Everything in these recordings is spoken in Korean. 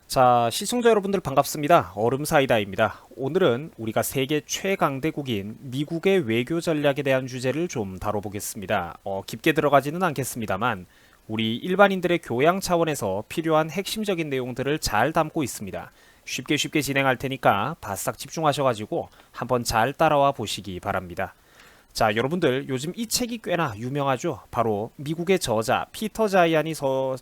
자, 시청자 여러분들 반갑습니다. 얼음사이다입니다. 오늘은 우리가 세계 최강대국인 미국의 외교 전략에 대한 주제를 좀 다뤄보겠습니다. 깊게 들어가지는 않겠습니다만 우리 일반인들의 교양 차원에서 필요한 핵심적인 내용들을 잘 담고 있습니다. 쉽게 진행할 테니까 바싹 집중하셔가지고 한번 잘 따라와 보시기 바랍니다. 자, 여러분들 요즘 이 책이 꽤나 유명하죠. 바로 미국의 저자 피터 자이안이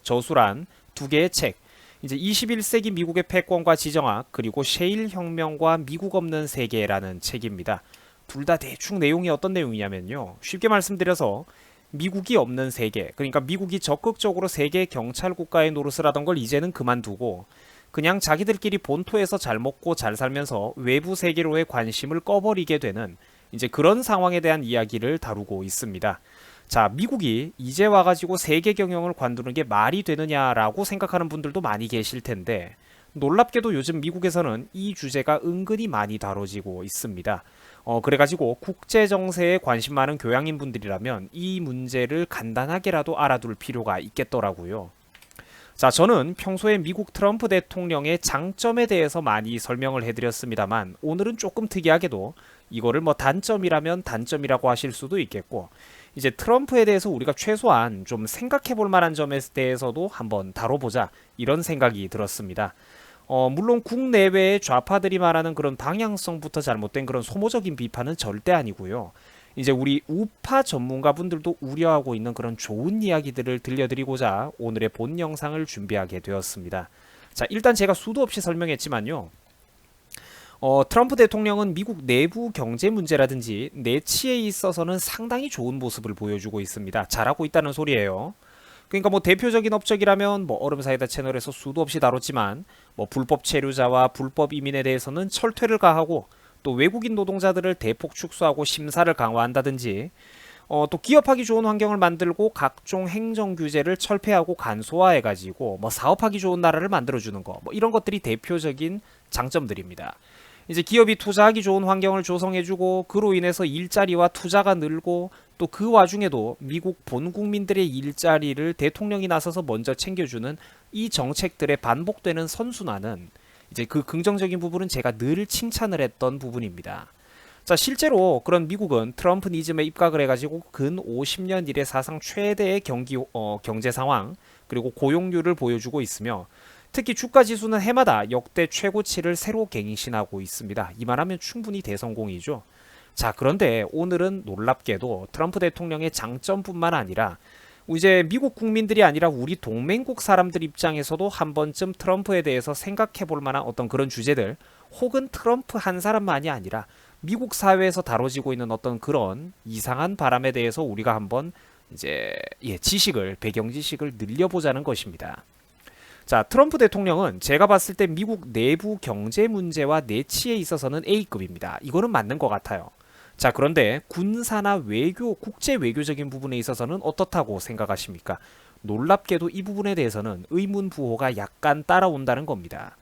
저술한 두 개의 책, 이제 21세기 미국의 패권과 지정학, 그리고 셰일 혁명과 미국 없는 세계라는 책입니다. 둘 다 대충 내용이 어떤 내용이냐면요, 쉽게 말씀드려서 미국이 없는 세계, 그러니까 미국이 적극적으로 세계 경찰 국가의 노릇을 하던 걸 이제는 그만두고 그냥 자기들끼리 본토에서 잘 먹고 잘 살면서 외부 세계로의 관심을 꺼버리게 되는 이제 그런 상황에 대한 이야기를 다루고 있습니다. 자, 미국이 이제 와가지고 세계 경영을 관두는 게 말이 되느냐라고 생각하는 분들도 많이 계실 텐데, 놀랍게도 요즘 미국에서는 이 주제가 은근히 많이 다뤄지고 있습니다. 그래가지고 국제 정세에 관심 많은 교양인 분들이라면 이 문제를 간단하게라도 알아둘 필요가 있겠더라고요. 자, 저는 평소에 미국 트럼프 대통령의 장점에 대해서 많이 설명을 해드렸습니다만, 오늘은 조금 특이하게도 이거를 뭐 단점이라면 단점이라고 하실 수도 있겠고, 이제 트럼프에 대해서 우리가 최소한 좀 생각해 볼 만한 점에 대해서도 한번 다뤄보자, 이런 생각이 들었습니다. 물론 국내외의 좌파들이 말하는 그런 방향성부터 잘못된 그런 소모적인 비판은 절대 아니고요. 이제 우리 우파 전문가분들도 우려하고 있는 그런 좋은 이야기들을 들려드리고자 오늘의 본 영상을 준비하게 되었습니다. 자, 일단 제가 수도 없이 설명했지만요. 트럼프 대통령은 미국 내부 경제 문제라든지 내치에 있어서는 상당히 좋은 모습을 보여주고 있습니다. 잘하고 있다는 소리예요. 그러니까 뭐 대표적인 업적이라면 뭐 얼음사이다 채널에서 수도 없이 다뤘지만, 뭐 불법 체류자와 불법 이민에 대해서는 철퇴를 가하고, 또 외국인 노동자들을 대폭 축소하고 심사를 강화한다든지, 또 기업하기 좋은 환경을 만들고 각종 행정 규제를 철폐하고 간소화해가지고 뭐 사업하기 좋은 나라를 만들어주는 거, 뭐 이런 것들이 대표적인 장점들입니다. 이제 기업이 투자하기 좋은 환경을 조성해주고, 그로 인해서 일자리와 투자가 늘고, 또 그 와중에도 미국 본 국민들의 일자리를 대통령이 나서서 먼저 챙겨주는 이 정책들의 반복되는 선순환은, 이제 그 긍정적인 부분은 제가 늘 칭찬을 했던 부분입니다. 자, 실제로 그런 미국은 트럼프니즘에 입각을 해가지고 근 50년 이래 사상 최대의 경제 상황, 그리고 고용률을 보여주고 있으며, 특히 주가 지수는 해마다 역대 최고치를 새로 갱신하고 있습니다. 이만하면 충분히 대성공이죠. 자, 그런데 오늘은 놀랍게도 트럼프 대통령의 장점뿐만 아니라 이제 미국 국민들이 아니라 우리 동맹국 사람들 입장에서도 한 번쯤 트럼프에 대해서 생각해 볼 만한 어떤 그런 주제들, 혹은 트럼프 한 사람만이 아니라 미국 사회에서 다뤄지고 있는 어떤 그런 이상한 바람에 대해서 우리가 한번 이제 배경 지식을 늘려보자는 것입니다. 자, 트럼프 대통령은 제가 봤을 때 미국 내부 경제 문제와 내치에 있어서는 A급입니다. 이거는 맞는 것 같아요. 자, 그런데 군사나 외교, 국제 외교적인 부분에 있어서는 어떻다고 생각하십니까? 놀랍게도 이 부분에 대해서는 의문부호가 약간 따라온다는 겁니다.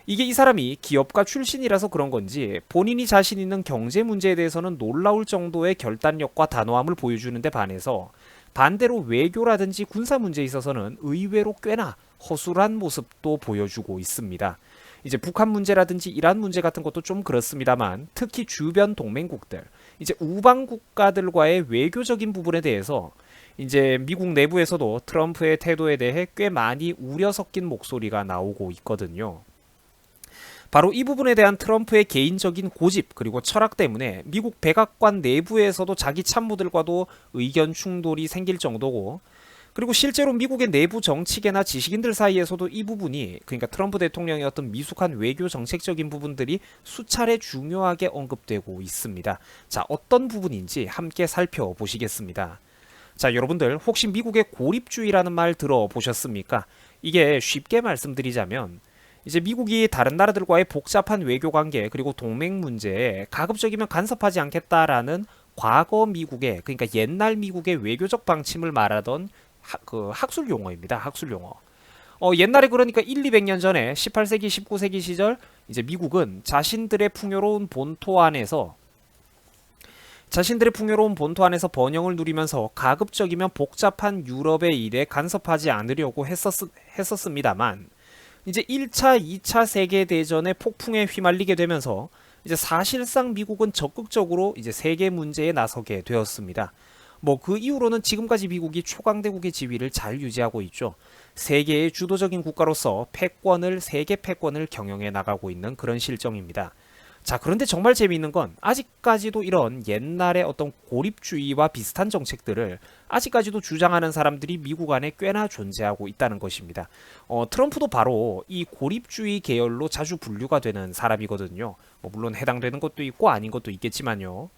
이게 이 사람이 기업가 출신이라서 그런 건지 본인이 자신 있는 경제 문제에 대해서는 놀라울 정도의 결단력과 단호함을 보여주는데 반해서, 반대로 외교라든지 군사 문제에 있어서는 의외로 꽤나 허술한 모습도 보여주고 있습니다. 이제 북한 문제라든지 이란 문제 같은 것도 좀 그렇습니다만, 특히 주변 동맹국들, 이제 우방 국가들과의 외교적인 부분에 대해서 이제 미국 내부에서도 트럼프의 태도에 대해 꽤 많이 우려 섞인 목소리가 나오고 있거든요. 바로 이 부분에 대한 트럼프의 개인적인 고집, 그리고 철학 때문에 미국 백악관 내부에서도 자기 참모들과도 의견 충돌이 생길 정도고, 그리고 실제로 미국의 내부 정치계나 지식인들 사이에서도 이 부분이, 그러니까 트럼프 대통령의 어떤 미숙한 외교 정책적인 부분들이 수차례 중요하게 언급되고 있습니다. 자, 어떤 부분인지 함께 살펴보시겠습니다. 자, 여러분들 혹시 미국의 고립주의라는 말 들어보셨습니까? 이게 쉽게 말씀드리자면, 이제 미국이 다른 나라들과의 복잡한 외교 관계, 그리고 동맹 문제에 가급적이면 간섭하지 않겠다라는 과거 미국의, 그러니까 옛날 미국의 외교적 방침을 말하던 학술 용어입니다. 학술 용어. 옛날에, 그러니까 1, 200년 전에 18세기, 19세기 시절 이제 미국은 자신들의 풍요로운 본토 안에서 번영을 누리면서 가급적이면 복잡한 유럽의 일에 간섭하지 않으려고 했었습니다만, 이제 1차, 2차 세계대전의 폭풍에 휘말리게 되면서 이제 사실상 미국은 적극적으로 이제 세계 문제에 나서게 되었습니다. 뭐 그 이후로는 지금까지 미국이 초강대국의 지위를 잘 유지하고 있죠. 세계의 주도적인 국가로서 세계 패권을 경영해 나가고 있는 그런 실정입니다. 자, 그런데 정말 재미있는 건 아직까지도 이런 옛날의 어떤 고립주의와 비슷한 정책들을 아직까지도 주장하는 사람들이 미국 안에 꽤나 존재하고 있다는 것입니다. 트럼프도 바로 이 고립주의 계열로 자주 분류가 되는 사람이거든요. 뭐 물론 해당되는 것도 있고 아닌 것도 있겠지만요.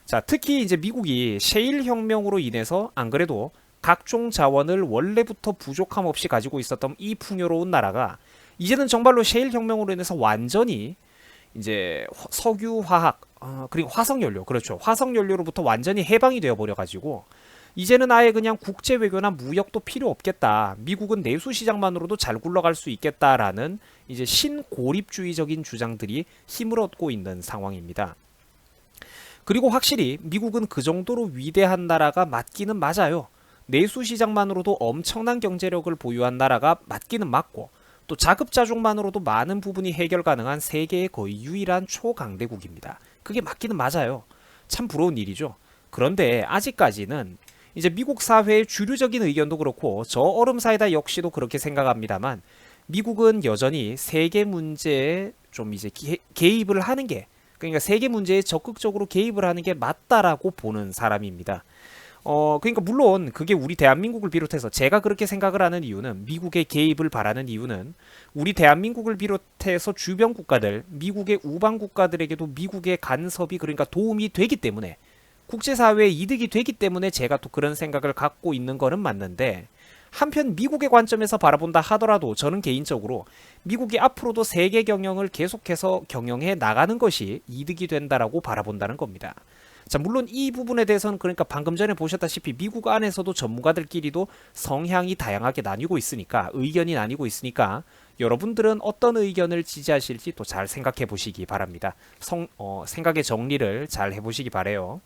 자, 특히 이제 미국이 셰일 혁명으로 인해서 안 그래도 각종 자원을 원래부터 부족함 없이 가지고 있었던 이 풍요로운 나라가 이제는 정말로 셰일 혁명으로 인해서 완전히 이제 석유, 화학, 그리고 화석연료, 그렇죠. 화석연료로부터 완전히 해방이 되어 버려가지고 이제는 아예 그냥 국제 외교나 무역도 필요 없겠다. 미국은 내수 시장만으로도 잘 굴러갈 수 있겠다라는 이제 신고립주의적인 주장들이 힘을 얻고 있는 상황입니다. 그리고 확실히 미국은 그 정도로 위대한 나라가 맞기는 맞아요. 내수 시장만으로도 엄청난 경제력을 보유한 나라가 맞기는 맞고 또 자급자족만으로도 많은 부분이 해결 가능한 세계의 거의 유일한 초강대국입니다. 그게 맞기는 맞아요. 참 부러운 일이죠. 그런데 아직까지는 이제 미국 사회의 주류적인 의견도 그렇고 저 얼음사이다 역시도 그렇게 생각합니다만 미국은 여전히 세계 문제에 좀 이제 개입을 하는 게 그러니까 세계 문제에 적극적으로 개입을 하는 게 맞다라고 보는 사람입니다. 그러니까 물론 그게 우리 대한민국을 비롯해서 제가 그렇게 생각을 하는 이유는 미국의 개입을 바라는 이유는 우리 대한민국을 비롯해서 주변 국가들, 미국의 우방 국가들에게도 미국의 간섭이 그러니까 도움이 되기 때문에 국제사회에 이득이 되기 때문에 제가 또 그런 생각을 갖고 있는 거는 맞는데 한편 미국의 관점에서 바라본다 하더라도 저는 개인적으로 미국이 앞으로도 세계 경영을 계속해서 경영해 나가는 것이 이득이 된다라고 바라본다는 겁니다. 자, 물론 이 부분에 대해서는 그러니까 방금 전에 보셨다시피 미국 안에서도 전문가들끼리도 성향이 다양하게 나뉘고 있으니까 의견이 나뉘고 있으니까 여러분들은 어떤 의견을 지지하실지 또 잘 생각해 보시기 바랍니다. 생각의 정리를 잘 해보시기 바래요.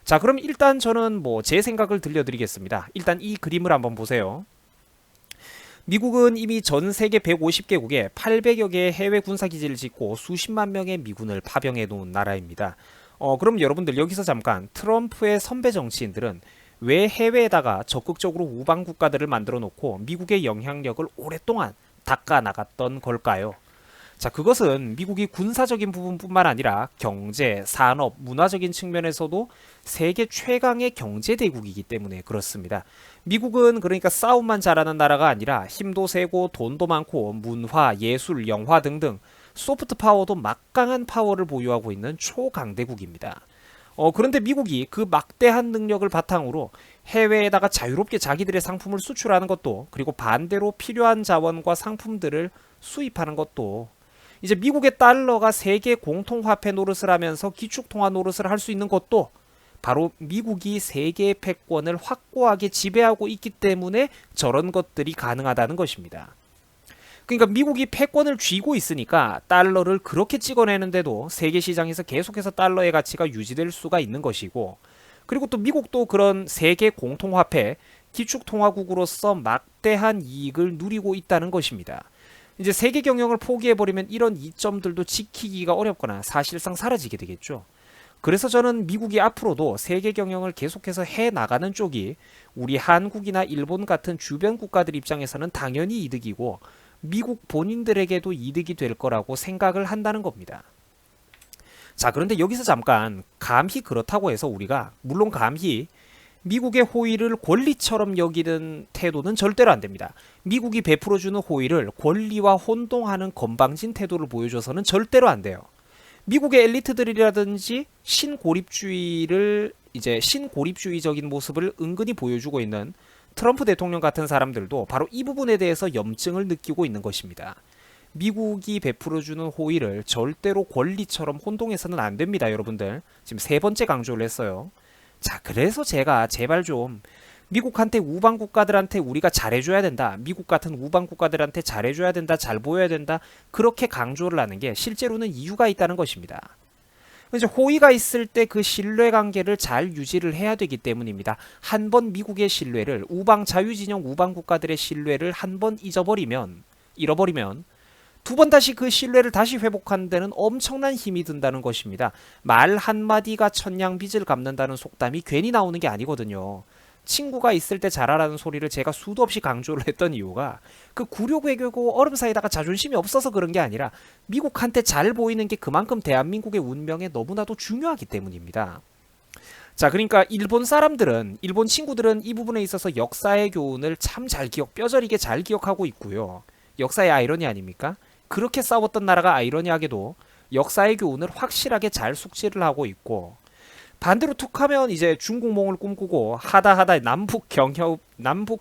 자, 그럼 일단 저는 뭐 제 생각을 들려드리겠습니다. 일단 이 그림을 한번 보세요. 미국은 이미 전 세계 150개국에 800여 개의 해외 군사기지를 짓고 수십만 명의 미군을 파병해 놓은 나라입니다. 그럼 여러분들 여기서 잠깐 트럼프의 선배 정치인들은 왜 해외에다가 적극적으로 우방 국가들을 만들어 놓고 미국의 영향력을 오랫동안 닦아 나갔던 걸까요? 자, 그것은 미국이 군사적인 부분뿐만 아니라 경제, 산업, 문화적인 측면에서도 세계 최강의 경제 대국이기 때문에 그렇습니다. 미국은 그러니까 싸움만 잘하는 나라가 아니라 힘도 세고 돈도 많고 문화, 예술, 영화 등등 소프트 파워도 막강한 파워를 보유하고 있는 초강대국입니다. 그런데 미국이 그 막대한 능력을 바탕으로 해외에다가 자유롭게 자기들의 상품을 수출하는 것도 그리고 반대로 필요한 자원과 상품들을 수입하는 것도 이제 미국의 달러가 세계 공통화폐 노릇을 하면서 기축통화 노릇을 할 수 있는 것도 바로 미국이 세계의 패권을 확고하게 지배하고 있기 때문에 저런 것들이 가능하다는 것입니다. 그러니까 미국이 패권을 쥐고 있으니까 달러를 그렇게 찍어내는데도 세계 시장에서 계속해서 달러의 가치가 유지될 수가 있는 것이고 그리고 또 미국도 그런 세계 공통화폐 기축통화국으로서 막대한 이익을 누리고 있다는 것입니다. 이제 세계 경영을 포기해버리면 이런 이점들도 지키기가 어렵거나 사실상 사라지게 되겠죠. 그래서 저는 미국이 앞으로도 세계 경영을 계속해서 해 나가는 쪽이 우리 한국이나 일본 같은 주변 국가들 입장에서는 당연히 이득이고 미국 본인들에게도 이득이 될 거라고 생각을 한다는 겁니다. 자, 그런데 여기서 잠깐 감히 그렇다고 해서 우리가 물론 감히 미국의 호의를 권리처럼 여기는 태도는 절대로 안 됩니다. 미국이 베풀어주는 호의를 권리와 혼동하는 건방진 태도를 보여줘서는 절대로 안 돼요. 미국의 엘리트들이라든지 신고립주의적인 모습을 은근히 보여주고 있는 트럼프 대통령 같은 사람들도 바로 이 부분에 대해서 염증을 느끼고 있는 것입니다. 미국이 베풀어주는 호의를 절대로 권리처럼 혼동해서는 안 됩니다, 여러분들. 지금 3번째 강조를 했어요. 자, 그래서 제가 제발 좀 미국한테 우방 국가들한테 우리가 잘해줘야 된다. 미국 같은 우방 국가들한테 잘해줘야 된다. 잘 보여야 된다. 그렇게 강조를 하는 게 실제로는 이유가 있다는 것입니다. 이제 호의가 있을 때 그 신뢰관계를 잘 유지를 해야 되기 때문입니다. 한 번 미국의 신뢰를 자유진영 우방 국가들의 신뢰를 한 번 잊어버리면 잃어버리면 두 번 다시 그 신뢰를 다시 회복하는 데는 엄청난 힘이 든다는 것입니다. 말 한마디가 천냥빚을 갚는다는 속담이 괜히 나오는 게 아니거든요. 친구가 있을 때 잘하라는 소리를 제가 수도 없이 강조를 했던 이유가 그 굴욕 외교고 얼음 사이다가 자존심이 없어서 그런 게 아니라 미국한테 잘 보이는 게 그만큼 대한민국의 운명에 너무나도 중요하기 때문입니다. 자, 그러니까 일본 사람들은, 일본 친구들은 이 부분에 있어서 역사의 교훈을 참 잘 뼈저리게 잘 기억하고 있고요. 역사의 아이러니 아닙니까? 그렇게 싸웠던 나라가 아이러니하게도 역사의 교훈을 확실하게 잘 숙지를 하고 있고, 반대로 툭하면 이제 중국몽을 꿈꾸고 하다 남북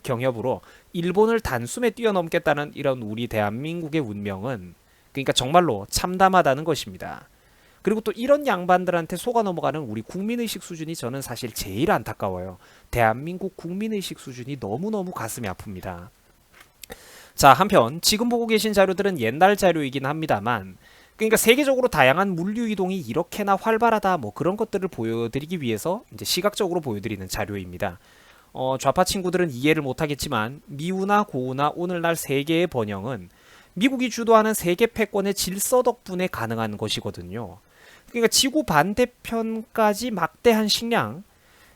경협으로 일본을 단숨에 뛰어넘겠다는 이런 우리 대한민국의 운명은 그러니까 정말로 참담하다는 것입니다. 그리고 또 이런 양반들한테 속아 넘어가는 우리 국민의식 수준이 저는 사실 제일 안타까워요. 대한민국 국민의식 수준이 너무너무 가슴이 아픕니다. 자, 한편 지금 보고 계신 자료들은 옛날 자료이긴 합니다만, 그러니까 세계적으로 다양한 물류 이동이 이렇게나 활발하다 뭐 그런 것들을 보여드리기 위해서 이제 시각적으로 보여드리는 자료입니다. 좌파 친구들은 이해를 못하겠지만 미우나 고우나 오늘날 세계의 번영은 미국이 주도하는 세계 패권의 질서 덕분에 가능한 것이거든요. 그러니까 지구 반대편까지 막대한 식량,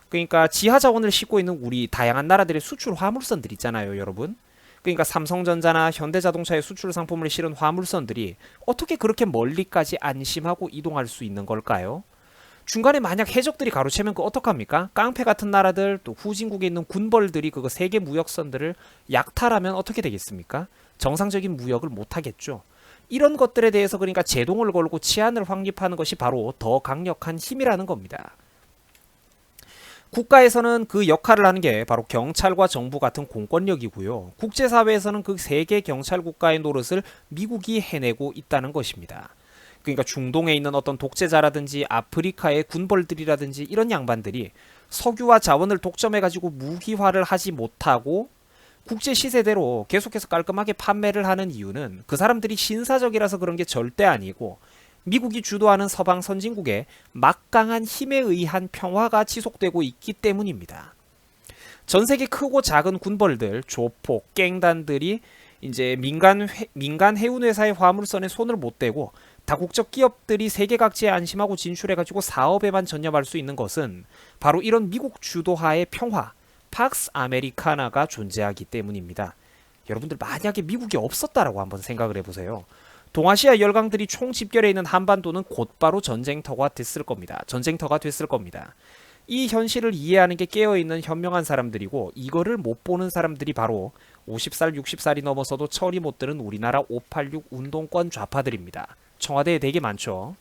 그러니까 지하 자원을 싣고 있는 우리 다양한 나라들의 수출 화물선들 있잖아요, 여러분. 그러니까 삼성전자나 현대자동차의 수출 상품을 실은 화물선들이 어떻게 그렇게 멀리까지 안심하고 이동할 수 있는 걸까요? 중간에 만약 해적들이 가로채면 그 어떡합니까? 깡패 같은 나라들 또 후진국에 있는 군벌들이 그거 세계 무역선들을 약탈하면 어떻게 되겠습니까? 정상적인 무역을 못하겠죠. 이런 것들에 대해서 그러니까 제동을 걸고 치안을 확립하는 것이 바로 더 강력한 힘이라는 겁니다. 국가에서는 그 역할을 하는 게 바로 경찰과 정부 같은 공권력이고요. 국제사회에서는 그 세계 경찰 국가의 노릇을 미국이 해내고 있다는 것입니다. 그러니까 중동에 있는 어떤 독재자라든지 아프리카의 군벌들이라든지 이런 양반들이 석유와 자원을 독점해가지고 무기화를 하지 못하고 국제 시세대로 계속해서 깔끔하게 판매를 하는 이유는 그 사람들이 신사적이라서 그런 게 절대 아니고 미국이 주도하는 서방 선진국의 막강한 힘에 의한 평화가 지속되고 있기 때문입니다. 전 세계 크고 작은 군벌들, 조폭, 갱단들이 이제 민간 해운 회사의 화물선에 손을 못 대고 다국적 기업들이 세계 각지에 안심하고 진출해가지고 사업에만 전념할 수 있는 것은 바로 이런 미국 주도하의 평화, 팍스 아메리카나가 존재하기 때문입니다. 여러분들 만약에 미국이 없었다라고 한번 생각을 해보세요. 동아시아 열강들이 총집결해 있는 한반도는 곧바로 전쟁터가 됐을 겁니다. 이 현실을 이해하는 게 깨어있는 현명한 사람들이고 이거를 못 보는 사람들이 바로 50살, 60살이 넘어서도 철이 못 드는 우리나라 586 운동권 좌파들입니다. 청와대에 되게 많죠.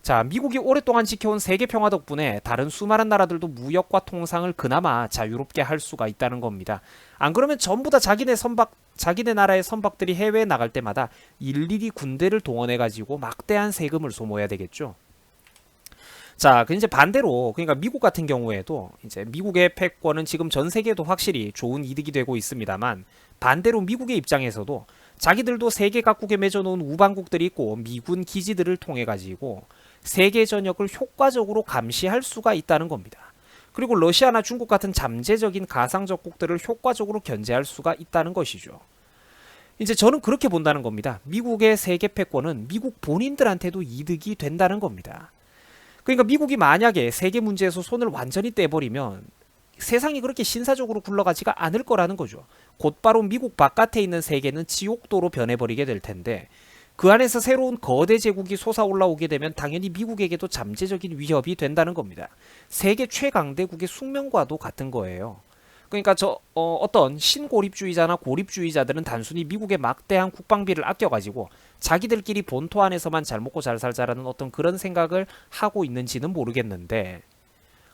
자, 미국이 오랫동안 지켜온 세계 평화 덕분에 다른 수많은 나라들도 무역과 통상을 그나마 자유롭게 할 수가 있다는 겁니다. 안 그러면 전부 다 자기네 나라의 선박들이 해외에 나갈 때마다 일일이 군대를 동원해가지고 막대한 세금을 소모해야 되겠죠. 자, 그 이제 반대로 그러니까 미국 같은 경우에도 이제 미국의 패권은 지금 전 세계에도 확실히 좋은 이득이 되고 있습니다만 반대로 미국의 입장에서도 자기들도 세계 각국에 맺어놓은 우방국들이 있고 미군 기지들을 통해 가지고 세계 전역을 효과적으로 감시할 수가 있다는 겁니다. 그리고 러시아나 중국 같은 잠재적인 가상적국들을 효과적으로 견제할 수가 있다는 것이죠. 이제 저는 그렇게 본다는 겁니다. 미국의 세계 패권은 미국 본인들한테도 이득이 된다는 겁니다. 그러니까 미국이 만약에 세계 문제에서 손을 완전히 떼버리면 세상이 그렇게 신사적으로 굴러가지가 않을 거라는 거죠. 곧바로 미국 바깥에 있는 세계는 지옥도로 변해버리게 될 텐데 그 안에서 새로운 거대 제국이 솟아올라오게 되면 당연히 미국에게도 잠재적인 위협이 된다는 겁니다. 세계 최강대국의 숙명과도 같은 거예요. 그러니까 어떤 신고립주의자나 고립주의자들은 단순히 미국의 막대한 국방비를 아껴가지고 자기들끼리 본토 안에서만 잘 먹고 잘 살자라는 어떤 그런 생각을 하고 있는지는 모르겠는데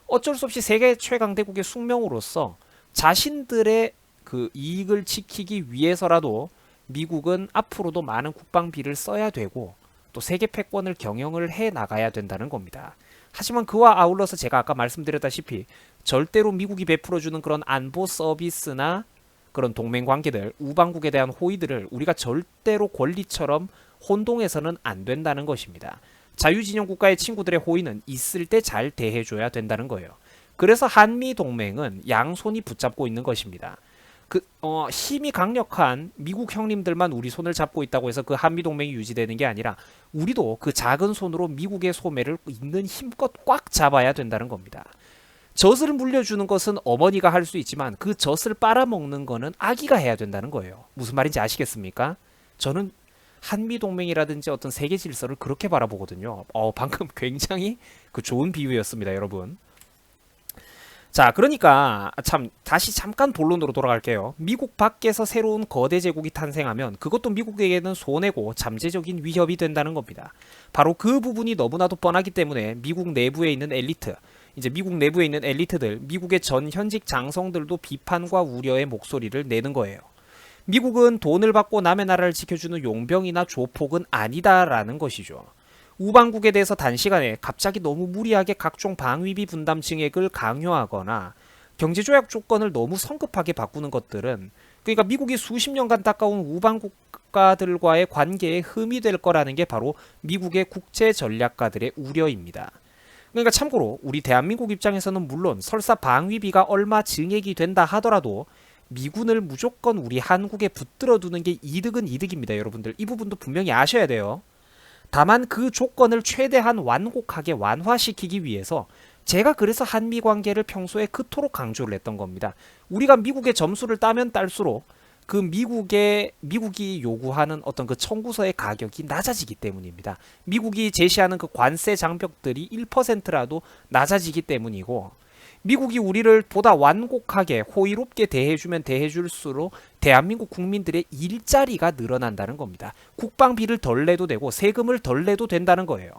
어쩔 수 없이 세계 최강대국의 숙명으로서 자신들의 그 이익을 지키기 위해서라도 미국은 앞으로도 많은 국방비를 써야 되고 또 세계 패권을 경영을 해 나가야 된다는 겁니다. 하지만 그와 아울러서 제가 아까 말씀드렸다시피 절대로 미국이 베풀어주는 그런 안보 서비스나 그런 동맹 관계들, 우방국에 대한 호의들을 우리가 절대로 권리처럼 혼동해서는 안 된다는 것입니다. 자유진영 국가의 친구들의 호의는 있을 때 잘 대해줘야 된다는 거예요. 그래서 한미 동맹은 양손이 붙잡고 있는 것입니다. 힘이 강력한 미국 형님들만 우리 손을 잡고 있다고 해서 그 한미 동맹이 유지되는 게 아니라 우리도 그 작은 손으로 미국의 소매를 있는 힘껏 꽉 잡아야 된다는 겁니다. 젖을 물려주는 것은 어머니가 할 수 있지만 그 젖을 빨아먹는 거는 아기가 해야 된다는 거예요. 무슨 말인지 아시겠습니까? 저는 한미 동맹이라든지 어떤 세계 질서를 그렇게 바라보거든요. 방금 굉장히 그 좋은 비유였습니다, 여러분. 자, 그러니까 참 다시 잠깐 본론으로 돌아갈게요. 미국 밖에서 새로운 거대 제국이 탄생하면 그것도 미국에게는 손해고 잠재적인 위협이 된다는 겁니다. 바로 그 부분이 너무나도 뻔하기 때문에 미국 내부에 있는 엘리트, 이제 미국 내부에 있는 엘리트들, 미국의 전 현직 장성들도 비판과 우려의 목소리를 내는 거예요. 미국은 돈을 받고 남의 나라를 지켜주는 용병이나 조폭은 아니다라는 것이죠. 우방국에 대해서 단시간에 갑자기 너무 무리하게 각종 방위비 분담 증액을 강요하거나 경제조약 조건을 너무 성급하게 바꾸는 것들은, 그러니까 미국이 수십 년간 닦아온 우방국가들과의 관계에 흠이 될 거라는 게 바로 미국의 국제 전략가들의 우려입니다. 그러니까 참고로 우리 대한민국 입장에서는 물론 설사 방위비가 얼마 증액이 된다 하더라도 미군을 무조건 우리 한국에 붙들어 두는 게 이득은 이득입니다, 여러분들. 이 부분도 분명히 아셔야 돼요. 다만 그 조건을 최대한 완곡하게 완화시키기 위해서 제가 그래서 한미 관계를 평소에 그토록 강조를 했던 겁니다. 우리가 미국의 점수를 따면 딸수록 그 미국이 요구하는 어떤 그 청구서의 가격이 낮아지기 때문입니다. 미국이 제시하는 그 관세 장벽들이 1%라도 낮아지기 때문이고, 미국이 우리를 보다 완곡하게 호의롭게 대해주면 대해줄수록 대한민국 국민들의 일자리가 늘어난다는 겁니다. 국방비를 덜 내도 되고 세금을 덜 내도 된다는 거예요.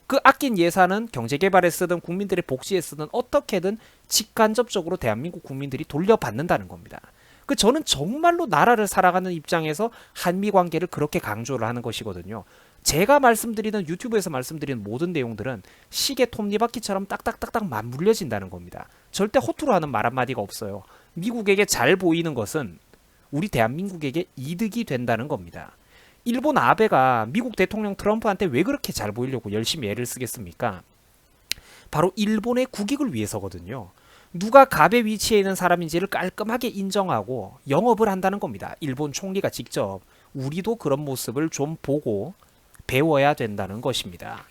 그 아낀 예산은 경제개발에 쓰든 국민들의 복지에 쓰든 어떻게든 직간접적으로 대한민국 국민들이 돌려받는다는 겁니다. 저는 정말로 나라를 살아가는 입장에서 한미 관계를 그렇게 강조를 하는 것이거든요. 제가 말씀드리는, 유튜브에서 말씀드리는 모든 내용들은 시계 톱니바퀴처럼 딱딱딱딱 맞물려진다는 겁니다. 절대 허투루 하는 말 한마디가 없어요. 미국에게 잘 보이는 것은 우리 대한민국에게 이득이 된다는 겁니다. 일본 아베가 미국 대통령 트럼프한테 왜 그렇게 잘 보이려고 열심히 애를 쓰겠습니까? 바로 일본의 국익을 위해서거든요. 누가 갑의 위치에 있는 사람인지를 깔끔하게 인정하고 영업을 한다는 겁니다. 일본 총리가 직접. 우리도 그런 모습을 좀 보고 배워야 된다는 것입니다.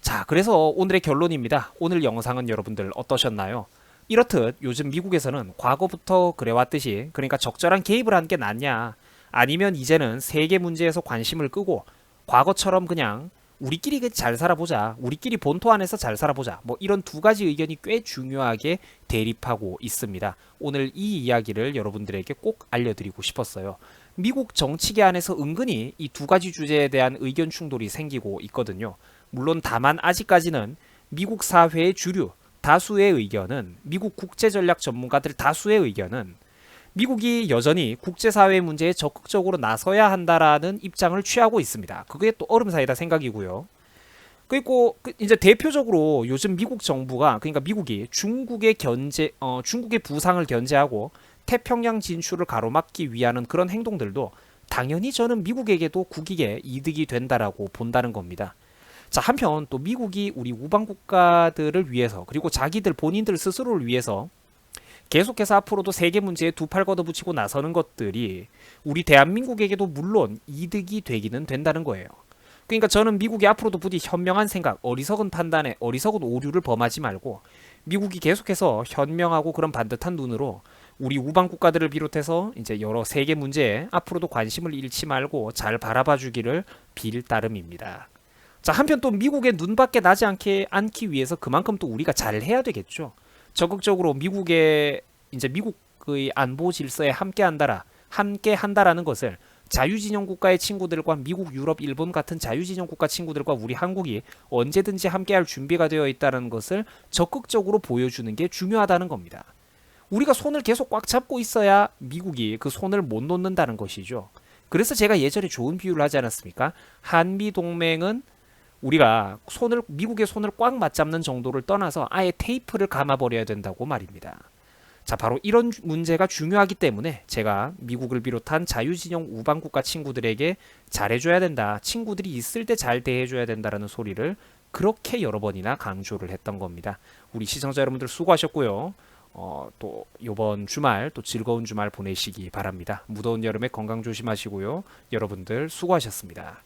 자, 그래서 오늘의 결론입니다. 오늘 영상은 여러분들 어떠셨나요? 이렇듯 요즘 미국에서는 과거부터 그래왔듯이, 그러니까 적절한 개입을 한 게 낫냐, 아니면 이제는 세계 문제에서 관심을 끄고 과거처럼 그냥 우리끼리 잘 살아보자, 우리끼리 본토 안에서 잘 살아보자, 뭐 이런 두 가지 의견이 꽤 중요하게 대립하고 있습니다. 오늘 이 이야기를 여러분들에게 꼭 알려드리고 싶었어요. 미국 정치계 안에서 은근히 이 두 가지 주제에 대한 의견 충돌이 생기고 있거든요. 물론 다만 아직까지는 미국 사회의 주류 다수의 의견은, 미국 국제전략 전문가들 다수의 의견은 미국이 여전히 국제사회 문제에 적극적으로 나서야 한다라는 입장을 취하고 있습니다. 그게 또 얼음사이다 생각이고요. 그리고 이제 대표적으로 요즘 미국 정부가, 그러니까 미국이 중국의 부상을 견제하고 태평양 진출을 가로막기 위한 그런 행동들도 당연히 저는 미국에게도 국익에 이득이 된다라고 본다는 겁니다. 자, 한편 또 미국이 우리 우방 국가들을 위해서, 그리고 자기들 본인들 스스로를 위해서 계속해서 앞으로도 세계 문제에 두 팔 걷어붙이고 나서는 것들이 우리 대한민국에게도 물론 이득이 되기는 된다는 거예요. 그러니까 저는 미국이 앞으로도 부디 현명한 생각, 어리석은 판단에 어리석은 오류를 범하지 말고 미국이 계속해서 현명하고 그런 반듯한 눈으로 우리 우방 국가들을 비롯해서 이제 여러 세계 문제에 앞으로도 관심을 잃지 말고 잘 바라봐 주기를 빌 따름입니다. 자, 한편 또 미국의 눈밖에 나지 않기 위해서 그만큼 또 우리가 잘 해야 되겠죠. 적극적으로 미국의 안보 질서에 함께 한다라는 것을 자유진영 국가의 친구들과 미국, 유럽, 일본 같은 자유진영 국가 친구들과 우리 한국이 언제든지 함께할 준비가 되어 있다는 것을 적극적으로 보여주는 게 중요하다는 겁니다. 우리가 손을 계속 꽉 잡고 있어야 미국이 그 손을 못 놓는다는 것이죠. 그래서 제가 예전에 좋은 비유를 하지 않았습니까? 한미 동맹은 우리가 미국의 손을 꽉 맞잡는 정도를 떠나서 아예 테이프를 감아버려야 된다고 말입니다. 자, 바로 이런 문제가 중요하기 때문에 제가 미국을 비롯한 자유진영 우방국가 친구들에게 잘해줘야 된다, 친구들이 있을 때 잘 대해줘야 된다라는 소리를 그렇게 여러 번이나 강조를 했던 겁니다. 우리 시청자 여러분들 수고하셨고요. 또 이번 주말 또 즐거운 주말 보내시기 바랍니다. 무더운 여름에 건강 조심하시고요. 여러분들 수고하셨습니다.